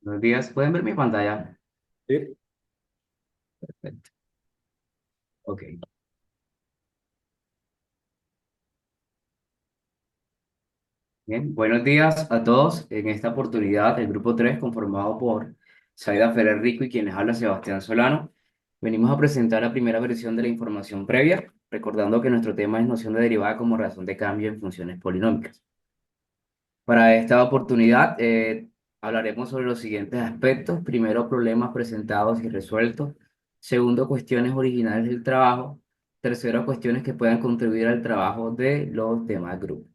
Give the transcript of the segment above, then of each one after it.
Buenos días, ¿pueden ver mi pantalla? Sí. Perfecto. Ok. Bien, buenos días a todos. En esta oportunidad, el grupo 3 conformado por Saida Ferrer Rico y quien les habla Sebastián Solano, venimos a presentar la primera versión de la información previa, recordando que nuestro tema es noción de derivada como razón de cambio en funciones polinómicas. Para esta oportunidad, hablaremos sobre los siguientes aspectos. Primero, problemas presentados y resueltos. Segundo, cuestiones originales del trabajo. Tercero, cuestiones que puedan contribuir al trabajo de los demás grupos.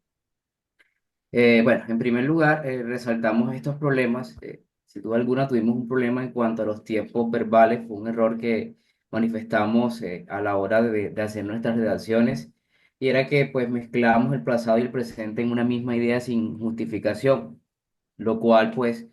Bueno, en primer lugar, resaltamos estos problemas. Sin duda alguna, tuvimos un problema en cuanto a los tiempos verbales. Fue un error que manifestamos a la hora de hacer nuestras redacciones. Y era que pues mezclamos el pasado y el presente en una misma idea sin justificación, lo cual pues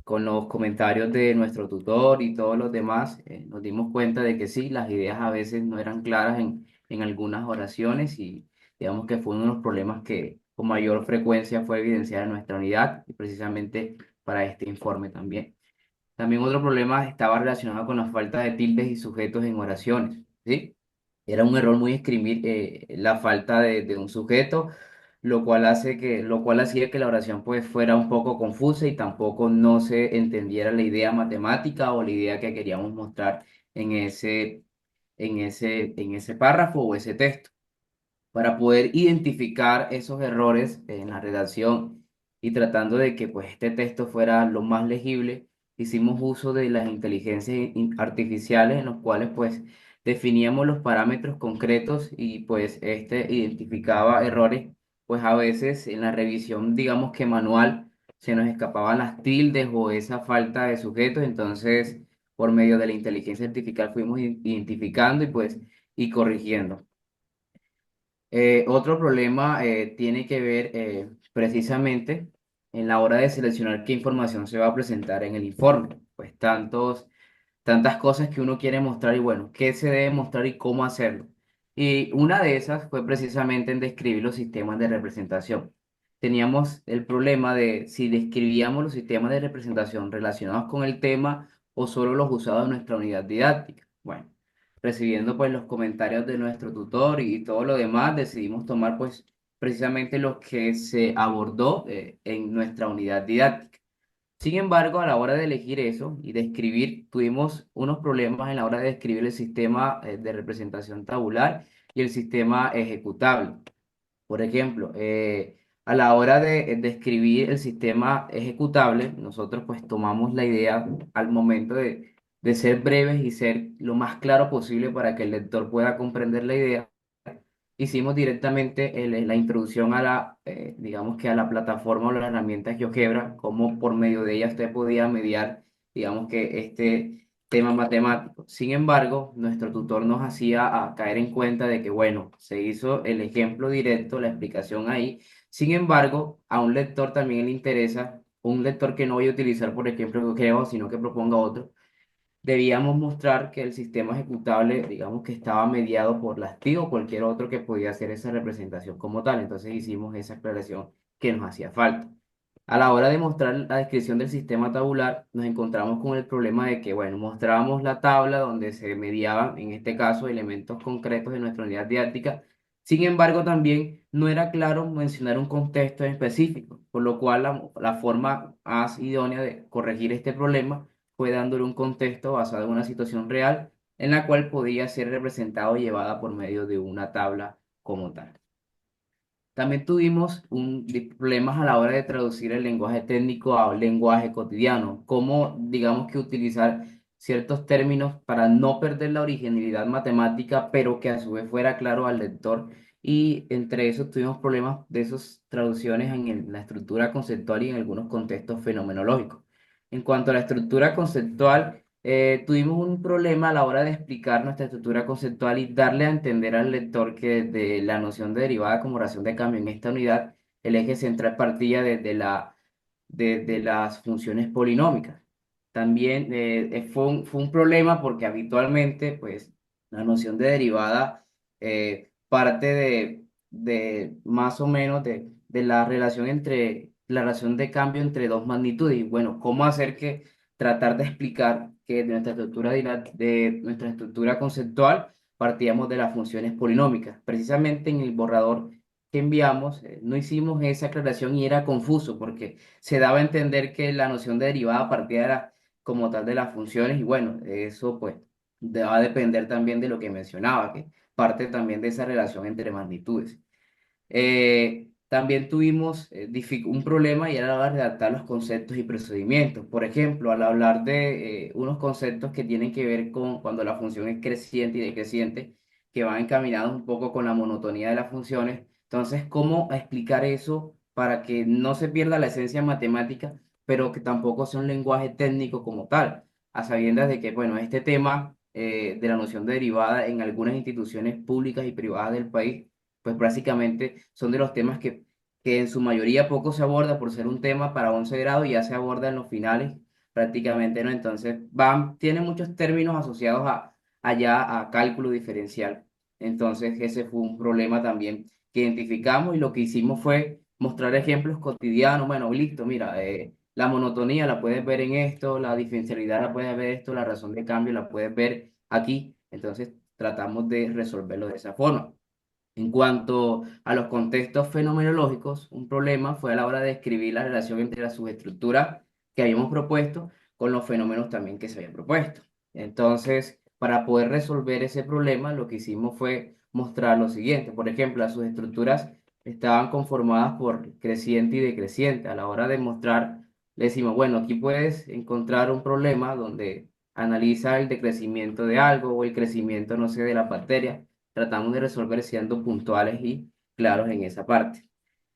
con los comentarios de nuestro tutor y todos los demás nos dimos cuenta de que sí, las ideas a veces no eran claras en algunas oraciones y digamos que fue uno de los problemas que con mayor frecuencia fue evidenciada en nuestra unidad y precisamente para este informe también. También otro problema estaba relacionado con la falta de tildes y sujetos en oraciones, ¿sí? Era un error muy escribir la falta de un sujeto, lo cual hacía que la oración pues fuera un poco confusa y tampoco no se entendiera la idea matemática o la idea que queríamos mostrar en en ese párrafo o ese texto. Para poder identificar esos errores en la redacción y tratando de que pues este texto fuera lo más legible, hicimos uso de las inteligencias artificiales en los cuales pues definíamos los parámetros concretos y pues este identificaba errores, pues a veces en la revisión digamos que manual se nos escapaban las tildes o esa falta de sujetos, entonces por medio de la inteligencia artificial fuimos identificando y pues y corrigiendo. Otro problema tiene que ver precisamente en la hora de seleccionar qué información se va a presentar en el informe. Pues tantas cosas que uno quiere mostrar y bueno, qué se debe mostrar y cómo hacerlo. Y una de esas fue precisamente en describir los sistemas de representación. Teníamos el problema de si describíamos los sistemas de representación relacionados con el tema o solo los usados en nuestra unidad didáctica. Bueno, recibiendo pues los comentarios de nuestro tutor y todo lo demás, decidimos tomar pues precisamente lo que se abordó en nuestra unidad didáctica. Sin embargo, a la hora de elegir eso y de escribir, tuvimos unos problemas en la hora de describir el sistema de representación tabular y el sistema ejecutable. Por ejemplo, a la hora de escribir el sistema ejecutable, nosotros pues tomamos la idea al momento de ser breves y ser lo más claro posible para que el lector pueda comprender la idea. Hicimos directamente la introducción a digamos que a la plataforma o la herramienta GeoGebra, como por medio de ella usted podía mediar, digamos que este tema matemático. Sin embargo, nuestro tutor nos hacía caer en cuenta de que, bueno, se hizo el ejemplo directo, la explicación ahí. Sin embargo, a un lector también le interesa, un lector que no voy a utilizar, por ejemplo, GeoGebra, sino que proponga otro, debíamos mostrar que el sistema ejecutable, digamos que estaba mediado por las TI o cualquier otro que podía hacer esa representación como tal. Entonces hicimos esa aclaración que nos hacía falta. A la hora de mostrar la descripción del sistema tabular, nos encontramos con el problema de que, bueno, mostrábamos la tabla donde se mediaban, en este caso, elementos concretos de nuestra unidad didáctica. Sin embargo, también no era claro mencionar un contexto específico, por lo cual la forma más idónea de corregir este problema fue dándole un contexto basado en una situación real en la cual podía ser representado y llevada por medio de una tabla como tal. También tuvimos problemas a la hora de traducir el lenguaje técnico a un lenguaje cotidiano, cómo digamos que utilizar ciertos términos para no perder la originalidad matemática, pero que a su vez fuera claro al lector. Y entre esos tuvimos problemas de esas traducciones en la estructura conceptual y en algunos contextos fenomenológicos. En cuanto a la estructura conceptual, tuvimos un problema a la hora de explicar nuestra estructura conceptual y darle a entender al lector que desde la noción de derivada como ración de cambio en esta unidad, el eje central partía de las funciones polinómicas. También fue un problema porque habitualmente, pues, la noción de derivada parte de más o menos de la relación entre la relación de cambio entre dos magnitudes. Y bueno, ¿cómo hacer que tratar de explicar que de nuestra estructura conceptual partíamos de las funciones polinómicas. Precisamente en el borrador que enviamos, no hicimos esa aclaración y era confuso porque se daba a entender que la noción de derivada partía como tal de las funciones y bueno, eso pues va a depender también de lo que mencionaba, que parte también de esa relación entre magnitudes. También tuvimos un problema y era la hora de adaptar los conceptos y procedimientos. Por ejemplo, al hablar de unos conceptos que tienen que ver con cuando la función es creciente y decreciente, que van encaminados un poco con la monotonía de las funciones. Entonces, ¿cómo explicar eso para que no se pierda la esencia matemática, pero que tampoco sea un lenguaje técnico como tal? A sabiendas de que, bueno, este tema de la noción de derivada en algunas instituciones públicas y privadas del país pues básicamente son de los temas que en su mayoría poco se aborda por ser un tema para 11 grados y ya se aborda en los finales prácticamente, ¿no? Entonces tiene muchos términos asociados allá a cálculo diferencial. Entonces ese fue un problema también que identificamos y lo que hicimos fue mostrar ejemplos cotidianos. Bueno, listo, mira, la monotonía la puedes ver en esto, la diferencialidad la puedes ver esto, la razón de cambio la puedes ver aquí. Entonces tratamos de resolverlo de esa forma. En cuanto a los contextos fenomenológicos, un problema fue a la hora de describir la relación entre la subestructura que habíamos propuesto con los fenómenos también que se habían propuesto. Entonces, para poder resolver ese problema, lo que hicimos fue mostrar lo siguiente. Por ejemplo, las subestructuras estaban conformadas por creciente y decreciente. A la hora de mostrar, le decimos, bueno, aquí puedes encontrar un problema donde analiza el decrecimiento de algo o el crecimiento, no sé, de la bacteria tratamos de resolver siendo puntuales y claros en esa parte.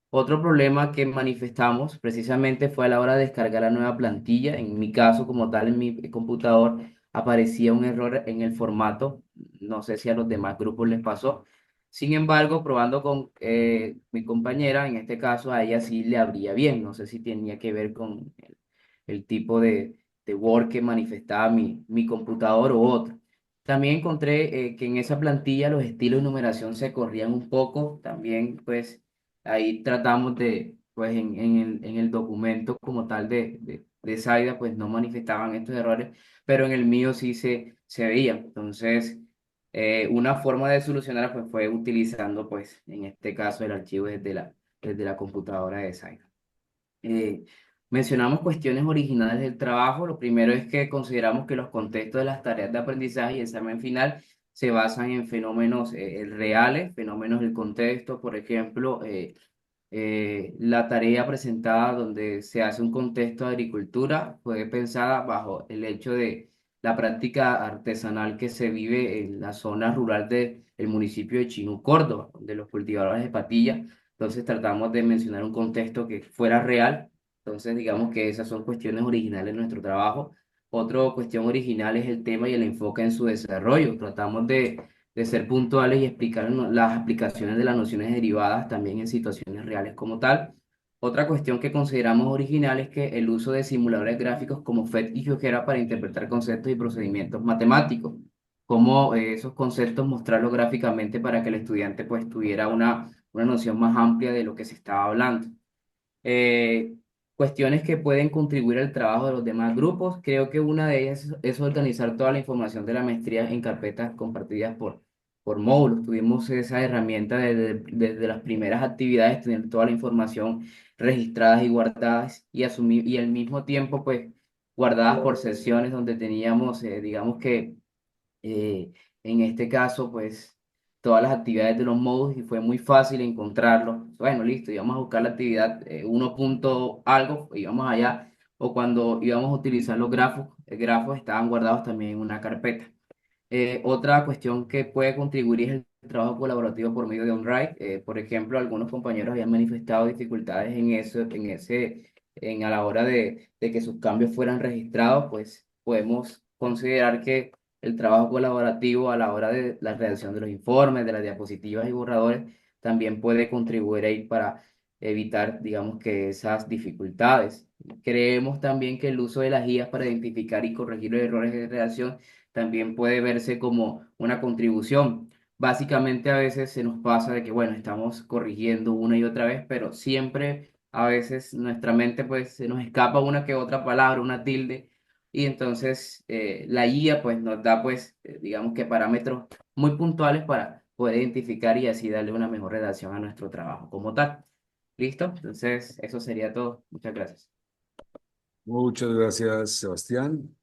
Otro problema que manifestamos precisamente fue a la hora de descargar la nueva plantilla. En mi caso, como tal, en mi computador aparecía un error en el formato. No sé si a los demás grupos les pasó. Sin embargo, probando con mi compañera, en este caso a ella sí le abría bien. No sé si tenía que ver con el tipo de Word que manifestaba mi computador u otro. También encontré que en esa plantilla los estilos de numeración se corrían un poco. También, pues, ahí tratamos de, pues, en el documento como tal de Saida, pues, no manifestaban estos errores, pero en el mío sí se veía. Entonces, una forma de solucionar, pues, fue utilizando, pues, en este caso, el archivo desde la computadora de Saida. Eh, Mencionamos cuestiones originales del trabajo. Lo primero es que consideramos que los contextos de las tareas de aprendizaje y examen final se basan en fenómenos reales, fenómenos del contexto. Por ejemplo, la tarea presentada donde se hace un contexto de agricultura fue pensada bajo el hecho de la práctica artesanal que se vive en la zona rural del municipio de Chinú, Córdoba, de los cultivadores de patilla. Entonces tratamos de mencionar un contexto que fuera real. Entonces digamos que esas son cuestiones originales de nuestro trabajo. Otra cuestión original es el tema y el enfoque en su desarrollo. Tratamos de ser puntuales y explicar las aplicaciones de las nociones derivadas también en situaciones reales como tal. Otra cuestión que consideramos original es que el uso de simuladores gráficos como PhET y GeoGebra para interpretar conceptos y procedimientos matemáticos, como esos conceptos mostrarlos gráficamente para que el estudiante pues tuviera una noción más amplia de lo que se estaba hablando. Eh, Cuestiones que pueden contribuir al trabajo de los demás grupos. Creo que una de ellas es organizar toda la información de la maestría en carpetas compartidas por módulos. Tuvimos esa herramienta desde las primeras actividades, tener toda la información registradas y guardadas y asumir, y al mismo tiempo, pues, guardadas por sesiones donde teníamos, digamos que en este caso, pues todas las actividades de los módulos y fue muy fácil encontrarlos. Bueno, listo, íbamos a buscar la actividad 1 punto algo, íbamos allá, o cuando íbamos a utilizar los grafos estaban guardados también en una carpeta. Otra cuestión que puede contribuir es el trabajo colaborativo por medio de OnRide. Por ejemplo, algunos compañeros habían manifestado dificultades en eso, a la hora de que sus cambios fueran registrados, pues podemos considerar que el trabajo colaborativo a la hora de la redacción de los informes, de las diapositivas y borradores, también puede contribuir ahí para evitar, digamos que esas dificultades. Creemos también que el uso de las guías para identificar y corregir los errores de redacción también puede verse como una contribución. Básicamente a veces se nos pasa de que, bueno, estamos corrigiendo una y otra vez, pero siempre a veces nuestra mente pues se nos escapa una que otra palabra, una tilde y entonces la guía pues nos da pues digamos que parámetros muy puntuales para poder identificar y así darle una mejor redacción a nuestro trabajo como tal. ¿Listo? Entonces eso sería todo. Muchas gracias. Muchas gracias, Sebastián.